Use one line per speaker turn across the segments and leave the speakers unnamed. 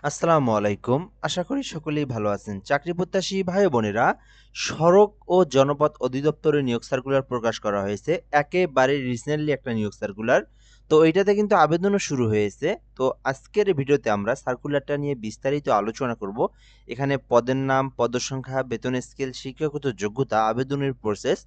আসসালামু আলাইকুম। আশা করি সকলেই ভালো আছেন। চাকরি প্রত্যাশী ভাই ও বোনেরা, সড়ক ও জনপথ অধিদপ্তরের নিয়োগ সার্কুলার প্রকাশ করা হয়েছে। একেবারে রিসেন্টলি একটা নিয়োগ সার্কুলার। তো এইটাতে কিন্তু আবেদনও শুরু হয়েছে। তো আজকের ভিডিওতে আমরা সার্কুলারটা নিয়ে বিস্তারিত আলোচনা করব। এখানে পদের নাম, পদসংখ্যা, বেতন স্কেল, শিক্ষাগত যোগ্যতা, আবেদনের প্রসেস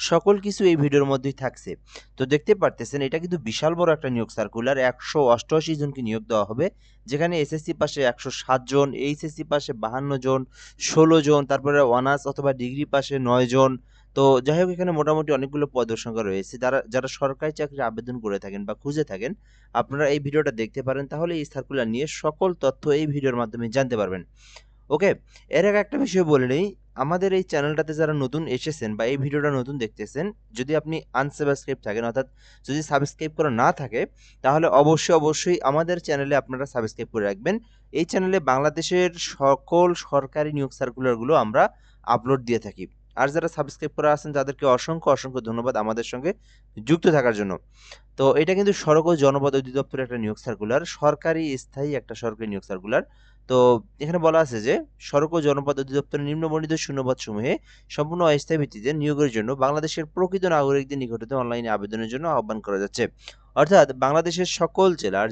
সকল কিছু এই ভিডিওর মধ্যেই থাকছে। তো দেখতে পারতেছেন এটা কিন্তু বিশাল বড় একটা নিয়োগ সার্কুলার। ১৮৮ জনকে নিয়োগ দেওয়া হবে। যেখানে এসএসসি পাশে ১০৭ জন, এইচএসসি পাশে ৫২ জন, ১৬ জন, তারপরে অনার্স অথবা ডিগ্রি পাশে ৯ জন। তো যাই হোক এখানে মোটামুটি অনেকগুলো পদের সংখ্যা রয়েছে। যারা সরকারি চাকরির আবেদন করে থাকেন বা খুঁজে থাকেন, আপনারা এই ভিডিওটা দেখতে পারেন। তাহলে এই সার্কুলার নিয়ে সকল তথ্য এই ভিডিওর মাধ্যমে জানতে পারবেন। ওকে, এর আগে একটা বিষয় বলে নেই, আমাদের এই চ্যানেলটাতে যারা নতুন এসেছেন বা এই ভিডিওটা নতুন দেখতেছেন, যদি আপনি আনসাবস্ক্রাইব থাকেন, অর্থাৎ যদি সাবস্ক্রাইব করা না থাকে, তাহলে অবশ্যই আমাদের চ্যানেলে আপনারা সাবস্ক্রাইব করে রাখবেন। এই চ্যানেলে বাংলাদেশের সকল সরকারি নিয়োগ সার্কুলারগুলো আমরা আপলোড দিয়ে থাকি। আর যারা সাবস্ক্রাইব করা আছেন তাদেরকে অসংখ্য ধন্যবাদ আমাদের সঙ্গে যুক্ত থাকার জন্য। তো এটা কিন্তু সড়ক ও জনপথ অধিদপ্তরের একটা নিয়োগ সার্কুলার, সরকারি স্থায়ী একটা সরকারি নিয়োগ সার্কুলার। তো এখানে বলা আছে যে সড়ক ও জনপথ অধিদপ্তরের নিম্নবর্ণিত শূন্যপদসমূহে সম্পূর্ণ অস্থায়ী ভিত্তিতে নিয়োগের জন্য বাংলাদেশের প্রকৃত নাগরিকদের নিকট হতে অনলাইনে আবেদনের জন্য আহ্বান করা যাচ্ছে। অর্থাৎ বাংলাদেশের সকল জেলার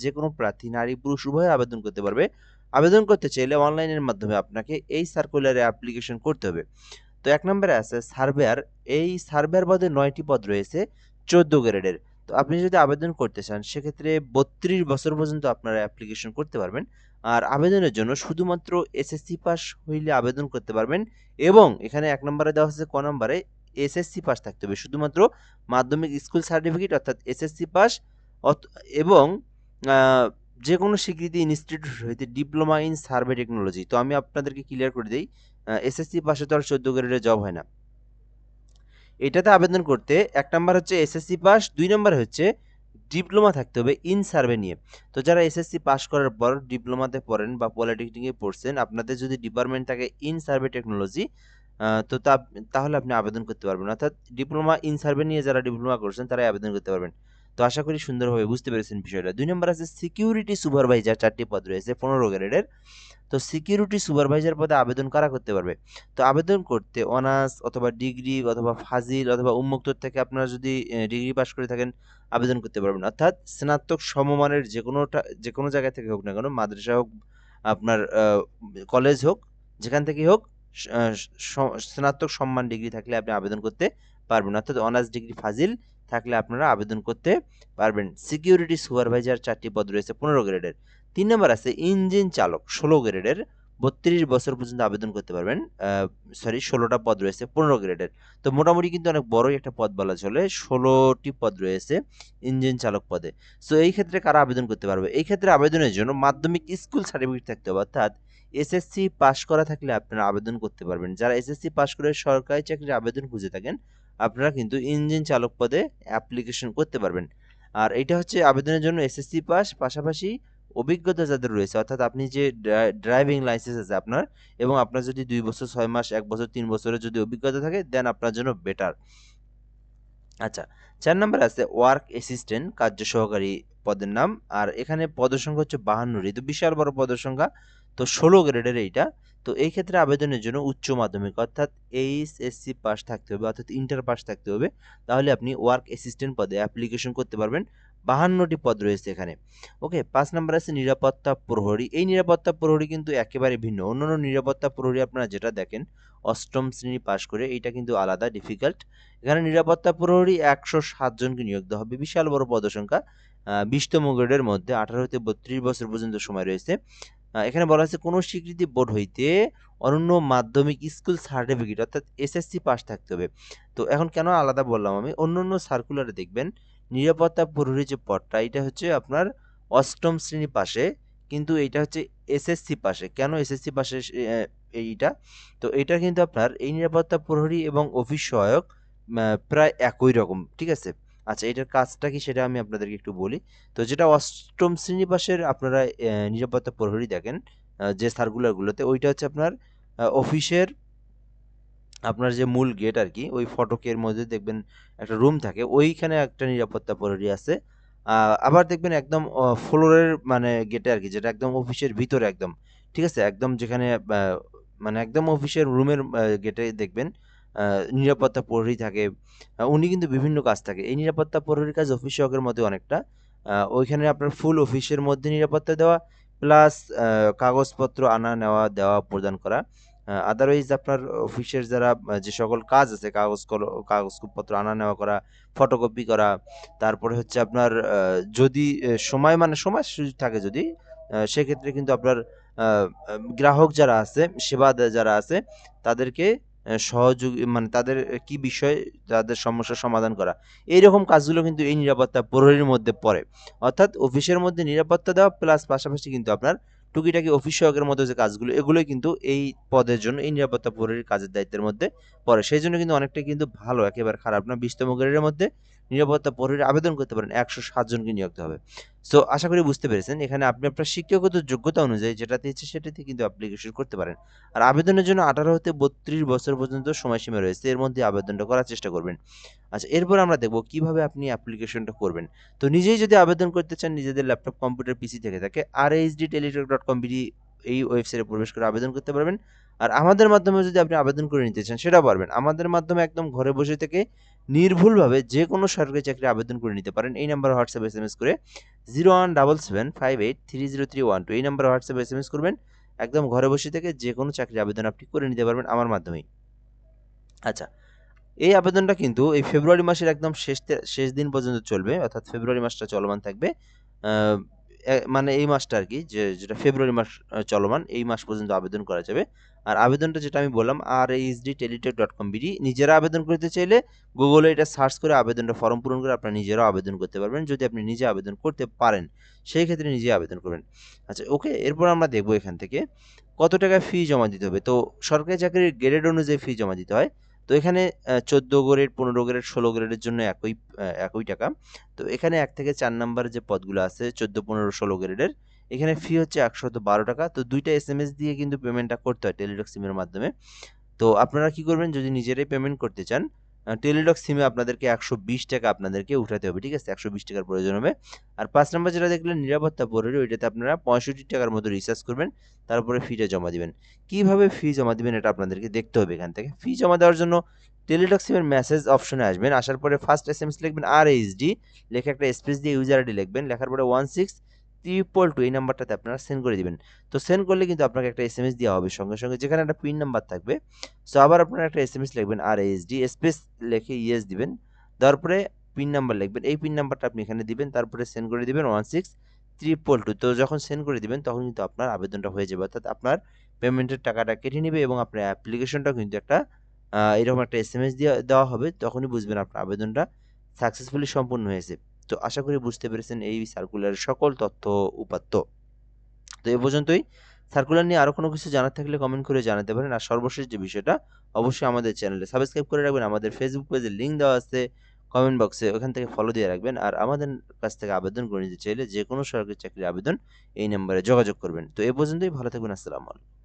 যে কোনো প্রার্থী নারী পুরুষ উভয়ে আবেদন করতে পারবে। আবেদন করতে চাইলে অনলাইনের মাধ্যমে আপনাকে এই সার্কুলারে অ্যাপ্লিকেশন করতে হবে। তো ১ নম্বরে আছে সার্ভেয়ার। এই সার্ভেয়ার পদে ৯ টি পদ রয়েছে ১৪ গ্রেডের। তো আপনি যদি আবেদন করতে চান সেক্ষেত্রে ৩২ বছর পর্যন্ত আপনারা অ্যাপ্লিকেশন করতে পারবেন। আর আবেদনের জন্য শুধুমাত্র এসএসসি পাস হইলে আবেদন করতে পারবেন এবং এখানে ১ নম্বরে দেওয়া হচ্ছে ক নম্বরে এসএসসি পাস থাকতে হবে। শুধুমাত্র মাধ্যমিক স্কুল সার্টিফিকেট অর্থাৎ এসএসসি পাস অত এবং আ যেকোনো স্বীকৃতি ইনস্টিটিউট হইতে ডিপ্লোমা ইন সার্ভে টেকনোলজি। তো আমি আপনাদেরকে ক্লিয়ার করে দেই। এসএসসি পাশে তো আর ১৪ গ্রেডের জব হয় না। এটাতে আবেদন করতে ১ নাম্বার হচ্ছে এসএসসি পাস, ২ নাম্বার হচ্ছে ডিপ্লোমা থাকতে হবে ইন সার্ভে নিয়ে। তো যারা এসএসসি পাস করার পর ডিপ্লোমাতে পড়েন বা পলিটেকনিকে পড়ছেন, আপনাদের যদি ডিপার্টমেন্ট থাকে ইন সার্ভে টেকনোলজি, তো তাহলে আপনি আবেদন করতে পারবেন। অর্থাৎ ডিপ্লোমা ইন সার্ভে নিয়ে যারা ডিপ্লোমা করছেন তারাই আবেদন করতে পারবেন। তো আশা করি সুন্দরভাবে বুঝতে পেরেছেন বিষয়টা। ২ নাম্বার আছে সিকিউরিটি সুপারভাইজার, ৪ টি পদ রয়েছে ১৫ গ্রেডের। তো সিকিউরিটি সুপারভাইজার পদে আবেদন কারা করতে পারবে? তো আবেদন করতে অনার্স অথবা ডিগ্রি অথবা ফাজিল অথবা উন্মুক্ত থেকে আপনারা যদি ডিগ্রি পাস করে থাকেন আবেদন করতে পারবেন। অর্থাৎ স্নাতক সমমানের যেকোনো জায়গা থেকে হোক না কেন, মাদ্রাসা হোক, আপনার কলেজ হোক, যেখান থেকেই হোক, স আ স স্নাতক সম্মান ডিগ্রি থাকলে আপনি আবেদন করতে পারবেন। অর্থাৎ অনার্স ডিগ্রি ফাজিল থাকলে আপনারা আবেদন করতে পারবেন। সিকিউরিটি সুপারভাইজার ৪ টি পদ রয়েছে ১৫ গ্রেডের। ৩ নাম্বার আছে ইঞ্জিন চালক ১৬ গ্রেডের, ৩২ বছর পর্যন্ত আবেদন করতে পারবেন। ১৬ টা পদ রয়েছে ১৫ গ্রেডের। তো মোটামুটি কিন্তু অনেক বড়ই একটা পদ বলা চলে। ১৬ টি পদ রয়েছে ইঞ্জিন চালক পদে। সো এই ক্ষেত্রে কারা আবেদন করতে পারবে? এই ক্ষেত্রে আবেদনের জন্য মাধ্যমিক স্কুল সার্টিফিকেট থাকতে হবে। অর্থাৎ এসএসসি পাস করা থাকলে আপনারা আবেদন করতে পারবেন। যারা এসএসসি পাস করে সরকারি চাকরির আবেদন খুঁজে থাকেন, আপনারা কিন্তু ইঞ্জিন চালক পদে অ্যাপ্লিকেশন করতে পারবেন। আর এইটা হচ্ছে আবেদনের জন্য এসএসসি পাস, পাশাপাশি অভিজ্ঞতা যাদের রয়েছে, অর্থাৎ আপনি যে ড্রাইভিং লাইসেন্স আছে আপনার এবং আপনার যদি ২ বছর ৬ মাস, ১ বছর, ৩ বছরের যদি অভিজ্ঞতা থাকে দেন আপনার জন্য বেটার। আচ্ছা, ৪ নাম্বারে আছে ওয়ার্ক অ্যাসিস্ট্যান্ট, কার্য সহকারী পদের নাম। আর এখানে পদের সংখ্যা হচ্ছে ৫২ টি। তো বিশাল বড় পদের সংখ্যা। তো ১৬ গ্রেডের এইটা। তো এই ক্ষেত্রে আবেদনের জন্য উচ্চ মাধ্যমিক অর্থাৎ এইচএসসি পাস থাকতে হবে, অর্থাৎ ইন্টার পাস থাকতে হবে। তাহলে আপনি ওয়ার্ক অ্যাসিস্ট্যান্ট পদে অ্যাপ্লিকেশন করতে পারবেন। ৫২ টি পদ রয়েছে এখানে। ওকে, ৫ নাম্বার আছে নিরাপত্তা প্রহরী। এই নিরাপত্তা প্রহরী কিন্তু একেবারে ভিন্ন। অন্যান্য নিরাপত্তা প্রহরী আপনারা যেটা দেখেন ৮ম শ্রেণী পাস করে, এইটা কিন্তু আলাদা ডিফিকাল্ট। এখানে নিরাপত্তা প্রহরী ১০৭ জনকে নিয়োগ দেওয়া হবে। বিশাল বড় পদসংখ্যা। ২০তম গ্রেডের মধ্যে ১৮ হতে ৩২ বছর পর্যন্ত সময় রয়েছে। এখানে বলা হয়েছে কোন স্বীকৃতি বোর্ড হইতে অনন্য মাধ্যমিক স্কুল সার্টিফিকেট অর্থাৎ এসএসসি পাস থাকতে হবে। তো এখন কেন আলাদা বললাম আমি, অন্যান্য সার্কুলারে দেখবেন নিরাপত্তা প্রহরী যে পদটা এটা হচ্ছে আপনার ৮ম শ্রেণী পাশে, কিন্তু এইটা হচ্ছে এসএসসি পাশে। কেন এসএসসি পাশে এইটা? তো এটা কিন্তু আপনার এই নিরাপত্তা প্রহরী এবং অফিস সহায়ক প্রায় একই রকম। ঠিক আছে? আচ্ছা, এটার কাজটা কি সেটা আমি আপনাদেরকে একটু বলি। তো যেটা ৮ম শ্রেণী পাশের আপনারা নিরাপত্তা প্রহরী দেখেন যে সার্কুলারগুলোতে, ওইটা হচ্ছে আপনার অফিসের আপনার যে মূল গেট আরকি, ওই ফটকের মধ্যে দেখবেন একটা রুম থাকে। ওইখানে একটা নিরাপত্তা প্রহরী আছে। আবার দেখবেন একদম ফ্লোরের মানে গেটে আরকি, যেটা একদম অফিসের ভিতরে একদম, ঠিক আছে? একদম যেখানে মানে একদম অফিসের রুমের গেটে দেখবেন আ নিরাপত্তা প্রহরী থাকে। উনি কিন্তু বিভিন্ন কাজ থাকে। এই নিরাপত্তা প্রহরীর কাজ অফিস সহকারীর মতোই অনেকটা। ওইখানে আপনার ফুল অফিসের মধ্যে নিরাপত্তা দেওয়া প্লাস কাগজপত্র আনা, নেওয়া, দেওয়া, প্রদান করা। আদারওয়াইজ আপনার অফিসের যারা যে সকল কাজ আছে কাগজপত্র আনা নেওয়া করা, ফটোকপি করা, তারপরে হচ্ছে আপনার যদি সময় সুযোগ থাকে যদি সেক্ষেত্রে কিন্তু আপনার আ আ গ্রাহক যারা আছে, সেবা যারা আছে তাদেরকে সহযোগী মানে তাদের কি বিষয় তাদের সমস্যার সমাধান করা। এইরকম কাজগুলো কিন্তু এই নিরাপত্তা প্রহরীর মধ্যে পড়ে। অর্থাৎ অফিসের মধ্যে নিরাপত্তা দেওয়া প্লাস পাশাপাশি কিন্তু আপনার টুকিটাকি অফিস সহায়কের মতো যে কাজগুলো এগুলোই কিন্তু এই পদের জন্য এই নিরাপত্তা প্রহরীর কাজের দায়িত্বের মধ্যে পড়ে। সেজন্য কিন্তু অনেকটাই কিন্তু ভালো, একেবারে খারাপ না। ২০তম গ্রেডের মধ্যে নিরাপত্তা প্রহরীর আবেদন করতে পারেন। ১৬০ জনকে নিয়োগ দেওয়া হবে। সো আশা করি বুঝতে পেরেছেন। এখানে আপনি আপনার শিক্ষাগত যোগ্যতা অনুযায়ী যেটাতে ইচ্ছে সেটাতে কিন্তু অ্যাপ্লিকেশন করতে পারেন। আর আবেদনের জন্য ১৮ হতে ৩২ বছর পর্যন্ত সময়সীমা রয়েছে। এর মধ্যে আবেদনটা করার চেষ্টা করবেন। আচ্ছা, এরপর আমরা দেখব কিভাবে আপনি অ্যাপ্লিকেশনটা করবেন। তো নিজেই যদি আবেদন করতে চান নিজেদের ল্যাপটপ, কম্পিউটার, পিসি থেকে থাকে rhdteletalk.com.bd এই ওয়েবসাইটে প্রবেশ করে আবেদন করতে পারবেন। আর আমাদের মাধ্যমে যদি আপনি আবেদন করে নিতে চান সেটাও পারবেন। আমাদের মাধ্যমে একদম ঘরে বসে থেকে নির্ভুলভাবে যেকোনো সরকারি চাকরির আবেদন করে নিতে পারেন। এই নাম্বারে হোয়াটসঅ্যাপে এসএমএস করে 01775830312 এই নাম্বারে হোয়াটসঅ্যাপে এসএমএস করবেন। একদম ঘরে বসে থেকে যেকোনো চাকরির আবেদন আপনি করে নিতে পারবেন আমার মাধ্যমেই। আচ্ছা, এই আবেদনটা কিন্তু এই ফেব্রুয়ারি মাসের একদম শেষ দিন পর্যন্ত চলবে। অর্থাৎ ফেব্রুয়ারি মাসটা চলমান থাকবে। আ মানে এই মাসটা আরকি যেটা ফেব্রুয়ারি মাস চলমান, এই মাস পর্যন্ত আবেদন করা যাবে। আর আবেদনটা যেটা আমি বললাম rhdteletalk.com.bd নিজেরা আবেদন করতে চাইলে গুগলে এটা সার্চ করে আবেদনটা ফর্ম পূরণ করে আপনারা নিজেরাও আবেদন করতে পারবেন। যদি আপনি নিজে আবেদন করতে পারেন, সেই ক্ষেত্রে নিজেই আবেদন করবেন। আচ্ছা, ওকে। এরপর আমরা দেখব এখান থেকে কত টাকা ফি জমা দিতে হবে। তো সরকারি চাকরির গ্রেড অনুযায়ী ফি জমা দিতে হয়। তো এখানে ১৪ গ্রেড, ১৫ গ্রেড, ১৬ গ্রেডের জন্য একই টাকা। তো এখানে ১ থেকে ৪ নাম্বারের যে পদগুলো আছে ১৪, ১৫, ১৬ গ্রেডের, এখানে ফি হচ্ছে ৳১১২। তো ২ টা এসএমএস দিয়ে কিন্তু পেমেন্টটা করতে হয় টেলিটক সিমের মাধ্যমে। তো আপনারা কি করবেন যদি নিজেরাই পেমেন্ট করতে চান, টেলিটক সিমে আপনাদেরকে ৳১২০ আপনাদেরকে উঠাতে হবে। ঠিক আছে? ৳১২০ র প্রয়োজন হবে। আর ৫ নাম্বার যেটা দেখলেন নিরাপত্তা প্রহরী, ওইটাতে আপনারা ৳৬৫ র মতো রিচার্জ করবেন। তারপরে ফিটা জমা দিবেন। কিভাবে ফি জমা দিবেন এটা আপনাদেরকে দেখতে হবে এখান থেকে। ফি জমা দেওয়ার জন্য টেলিটক সিমের মেসেজ অপশনে আসবেন। আসার পরে ফার্স্ট এসএমএস লিখবেন RHD লিখে একটা স্পেস দিয়ে ইউজার আইডি লিখবেন। লেখার পরে 16222 এই নাম্বারটাতে আপনারা সেন্ড করে দিবেন। তো সেন্ড করলে কিন্তু আপনাকে একটা এসএমএস দেওয়া হবে সঙ্গে, সঙ্গে যেখানে একটা পিন নাম্বার থাকবে। সো আবার আপনারা একটা এসএমএস লিখবেন RHD স্পেস লিখে ইয়েস দিবেন। দেওয়ার পরে পিন নাম্বার লিখবেন। এই পিন নাম্বারটা আপনি এখানে দিবেন। তারপরে সেন্ড করে দিবেন 16322। তো যখন সেন্ড করে দিবেন তখন কিন্তু আপনার আবেদনটা হয়ে যাবে। অর্থাৎ আপনার পেমেন্টের টাকাটা কেটে নিবে এবং আপনার অ্যাপ্লিকেশনটাও কিন্তু একটা এরকম একটা এসএমএস দেওয়া হবে। তখনই বুঝবেন আপনার আবেদনটা সাকসেসফুলি সম্পূর্ণ হয়েছে। তো আশা করি বুঝতে পেরেছেন এই সার্কুলারের সকল তথ্য উপাত্ত। তো এ পর্যন্তই। সার্কুলার নিয়ে আরো কোনো কিছু জানার থাকলে কমেন্ট করে জানাতে পারেন। আর সর্বশেষ যে বিষয়টা, অবশ্যই আমাদের চ্যানেলটা সাবস্ক্রাইব করে রাখবেন। আমাদের ফেসবুক পেজের লিঙ্ক দেওয়া আছে কমেন্ট বক্সে, ওখান থেকে ফলো দিয়ে রাখবেন। আর আমাদের কাছ থেকে আবেদন করে নিতে চাইলে যেকোনো সরকারি চাকরির আবেদন এই নাম্বারে যোগাযোগ করবেন। তো এ পর্যন্তই। ভালো থাকবেন। আসসালামু আলাইকুম।